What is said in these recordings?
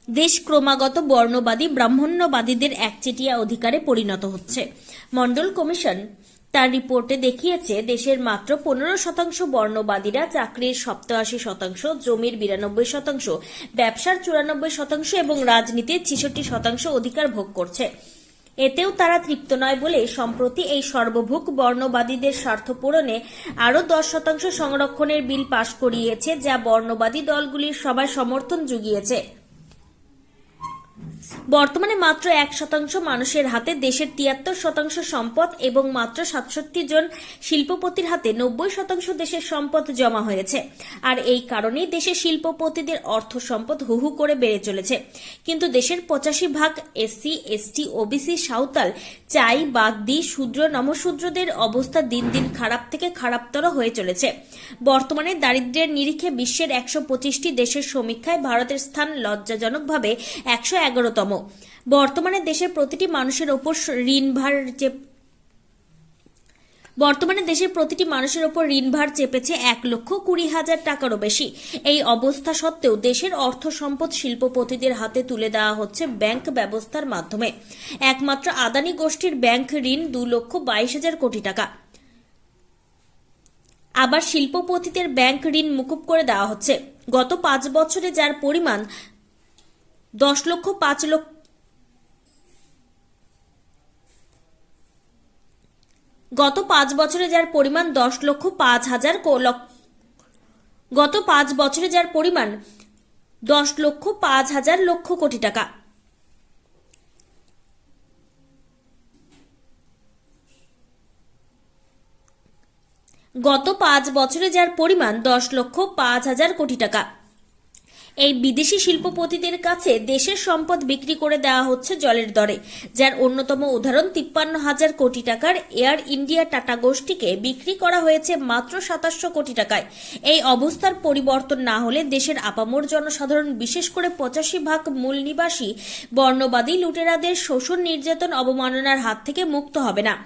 দেশ ক্রমাগত বর্ণবাদী ব্রাহ্মণ্যবাদীদের একচেটিয়া অধিকারে পরিণত হচ্ছে। মন্ডল কমিশন তার রিপোর্টে দেখিয়েছে, দেশের মাত্র 15% বর্ণবাদীরা চাকরির 87%, জমির 92%, ব্যবসার 94% এবং রাজনীতির 66% অধিকার ভোগ করছে। এতেও তারা তৃপ্ত নয় বলে সম্প্রতি এই সর্বভুক বর্ণবাদীদের স্বার্থ পূরণে আরও 10% সংরক্ষণের বিল পাশ করিয়েছে, যা বর্ণবাদী দলগুলির সবাই সমর্থন জুগিয়েছে। বর্তমানে মাত্র 1% মানুষের হাতে দেশের 73% সম্পদ এবং মাত্র 67 জন শিল্পপতির হাতে 90% দেশের সম্পদ জমা হয়েছে। আর এই কারণেই দেশের শিল্পপতিদের অর্থ সম্পদ হু হু করে বেড়ে চলেছে। কিন্তু দেশের 85% এসসি, এসটি, ওবিসি, সাঁওতাল, চাই, বাগদি, শূদ্র, নমশূদ্রদের অবস্থা দিন দিন খারাপ থেকে খারাপতর হয়ে চলেছে। বর্তমানে দারিদ্র্যের নিরিখে বিশ্বের 125টি দেশের সমীক্ষায় ভারতের স্থান লজ্জাজনকভাবে 111তম। বর্তমানে দেশের প্রতিটি মানুষের ওপর ঋণভার চেপেছে 1,20,000 টাকারও বেশি। এই অবস্থা সত্ত্বেও দেশের অর্থ সম্পদ শিল্পপতিদের হাতে তুলে দেওয়া হচ্ছে ব্যাংক ব্যবস্থার মাধ্যমে। একমাত্র আদানি গোষ্ঠীর ব্যাংক ঋণ 2,22,000 কোটি টাকা। আবার শিল্পপতিদের ব্যাংক ঋণ মুকুব করে দেওয়া হচ্ছে। গত 5 বছরে যার পরিমাণ 10 লক্ষ 5 লক্ষ গত 5 বছরে যার পরিমাণ 10,05,000 লক্ষ কোটি টাকা। গত 5 বছরে যার পরিমাণ 10,05,000 কোটি টাকা। এই বিদেশি শিল্পপতিদের কাছে দেশের সম্পদ বিক্রি করে দেওয়া হচ্ছে জলের দরে, যার অন্যতম উদাহরণ 53,000 কোটি টাকার এয়ার ইন্ডিয়া টাটা গোষ্ঠীকে বিক্রি করা হয়েছে মাত্র 2700 কোটি টাকায়। এই অবস্থার পরিবর্তন না হলে দেশের আপামর জনসাধারণ, বিশেষ করে 85% মূল নিবাসী বর্ণবাদী লুটেরাদের শোষণ, নির্যাতন, অবমাননার হাত থেকে মুক্ত হবে না।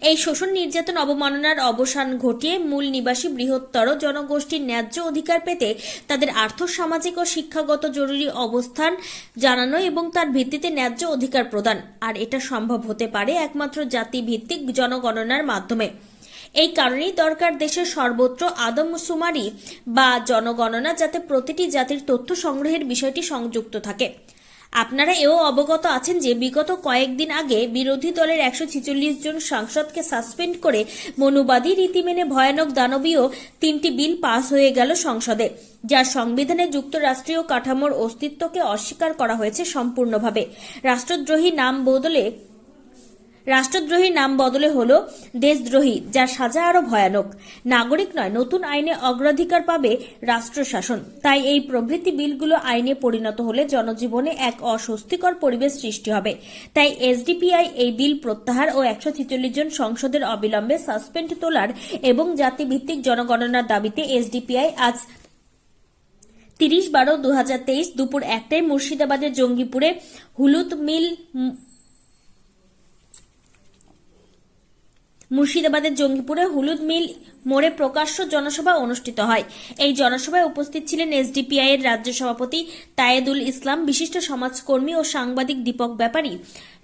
এই শোষণ, নির্যাতন, অবমাননার অবসান ঘটিয়ে মূল নিবাসী বৃহত্তর জনগোষ্ঠীর ন্যায্য অধিকার পেতে তাদের আর্থ, সামাজিক ও শিক্ষাগত জরুরি অবস্থান জানানো এবং তার ভিত্তিতে ন্যায্য অধিকার প্রদান। আর এটা সম্ভব হতে পারে একমাত্র জাতিভিত্তিক জনগণনার মাধ্যমে। এই কারণেই দরকার দেশের সর্বত্র আদমশুমারি বা জনগণনা, যাতে প্রতিটি জাতির তথ্য সংগ্রহের বিষয়টি সংযুক্ত থাকে। আপনারা এও অবগত আছেন যে বিগত কয়েকদিন আগে বিরোধী দলের 146 জন সাংসদকে সাসপেন্ড করে মনুবাদী রীতি মেনে ভয়ানক দানবীয় 3টি বিল পাস হয়ে গেল সংসদে, যা সংবিধানে যুক্তরাষ্ট্রীয় কাঠামোর অস্তিত্বকে অস্বীকার করা হয়েছে সম্পূর্ণভাবে। রাষ্ট্রদ্রোহী নাম বদলে হলো দেশদ্রোহী, যার সাজা আরো ভয়ানক। নাগরিক নয়, নতুন আইনে অগ্রাধিকার পাবে রাষ্ট্রশাসন। তাই এই প্রভৃতি বিলগুলো আইনে পরিণত হলে জনজীবনে এক অস্বস্তিকর পরিবেশ সৃষ্টি হবে। তাই এসডিপিআই এই বিল প্রত্যাহার ও 146 জন সংসদের অবিলম্বে সাসপেন্ড তোলার এবং জাতিভিত্তিক জনগণনার দাবিতে এসডিপিআই আজ 30/12/2023 দুপুর 1টায় মুর্শিদাবাদের জঙ্গিপুরে হলুদ মিল মোড়ে প্রকাশ্য জনসভা অনুষ্ঠিত হয়। এই জনসভায় উপস্থিত ছিলেন এসডিপিআই এর রাজ্য সভাপতি তায়েদুল ইসলাম, বিশিষ্ট সমাজকর্মী ও সাংবাদিক দীপক ব্যাপারী,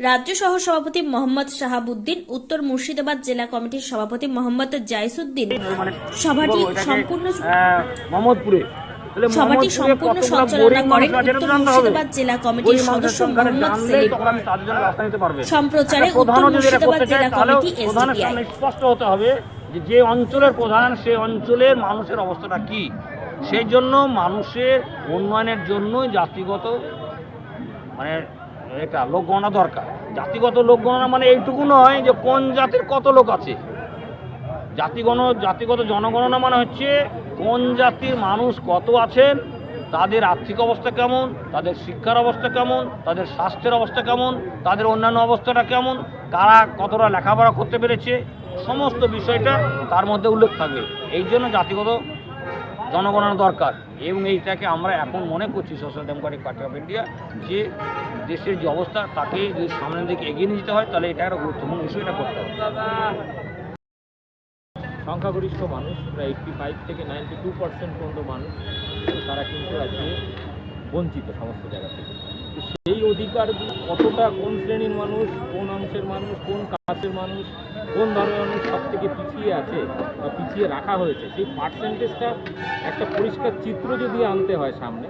রাজ্য সহ সভাপতি মোহাম্মদ শাহাবুদ্দিন, উত্তর মুর্শিদাবাদ জেলা কমিটির সভাপতি মোহাম্মদ জাইসুদ্দিন। সভাটি সম্পূর্ণ সঞ্চালনা করেন উত্তর মুর্শিদাবাদ জেলা কমিটির সদস্য মোহাম্মদ সেলিম। সম্প্রচারে উত্তর মুর্শিদাবাদ জেলা কমিটি এসডিপিআই। স্পষ্ট হতে হবে যে অঞ্চলের প্রধান, সেই অঞ্চলের মানুষের অবস্থাটা কি। সেই জন্য মানুষের উন্নয়নের জন্যই জাতিগত এটা লোকগণনা দরকার। জাতিগত লোকগণনা মানে এইটুকু নয় যে কোন জাতির কত লোক আছে। জাতিগত জনগণনা মানে হচ্ছে কোন জাতির মানুষ কত আছেন, তাদের আর্থিক অবস্থা কেমন, তাদের শিক্ষার অবস্থা কেমন, তাদের স্বাস্থ্যের অবস্থা কেমন, তাদের অন্যান্য অবস্থাটা কেমন, কারা কতটা লেখাপড়া করতে পেরেছে, সমস্ত বিষয়টা তার মধ্যে উল্লেখ থাকবে। এই জন্য জাতিগত জনগণনা দরকার। এবং এইটাকে আমরা এখন মনে করছি social Democratic party of India, যে দেশের যে অবস্থা তাকে যদি সামনের দিকে এগিয়ে নিয়ে যেতে হয়, তাহলে এটা একটা গুরুত্বপূর্ণ বিষয়টা করতে হবে। সংখ্যাগরিষ্ঠ মানুষ, প্রায় 85 থেকে 92% পর্যন্ত মানুষ, তারা কিন্তু আজকে বঞ্চিত সমস্ত জায়গা থেকে। সেই অধিকারগুলো কতটা কোন শ্রেণীর মানুষ, কোন অংশের মানুষ, কোন কাস্টের মানুষ, কোন ধর্মের মানুষ সব থেকে পিছিয়ে আছে বা পিছিয়ে রাখা হয়েছে, সেই পার্সেন্টেজটা একটা পরিষ্কার চিত্র যদি আনতে হয় সামনে,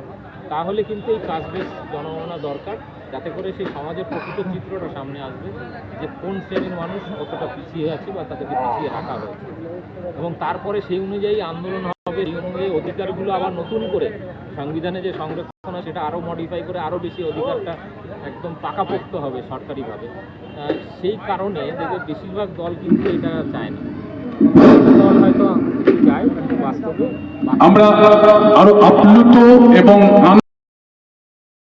তাহলে কিন্তু এই কাস্ট বেস জনগণনা দরকার, যাতে করে সেই সমাজের প্রকৃত চিত্রটা সামনে আসবে যে কোন শ্রেণীর মানুষ কতটা পিছিয়ে আছে বা তাদেরকে পিছিয়ে রাখা হয়েছে। এবং তারপরে সেই অনুযায়ী আন্দোলন হবে, সেই অনুযায়ী অধিকারগুলো আবার নতুন করে সংবিধানে যে সংরক্ষণ হয় সেটা আরও মডিফাই করে আরও বেশি অধিকারটা একদম পাকাপোক্ত হবে সরকারিভাবে। সেই কারণে দেখবে বেশিরভাগ দল কিন্তু এটা চায় না। দল হয়তো চায়, কিন্তু বাস্তবে আমরা আরো আপ্লুত এবং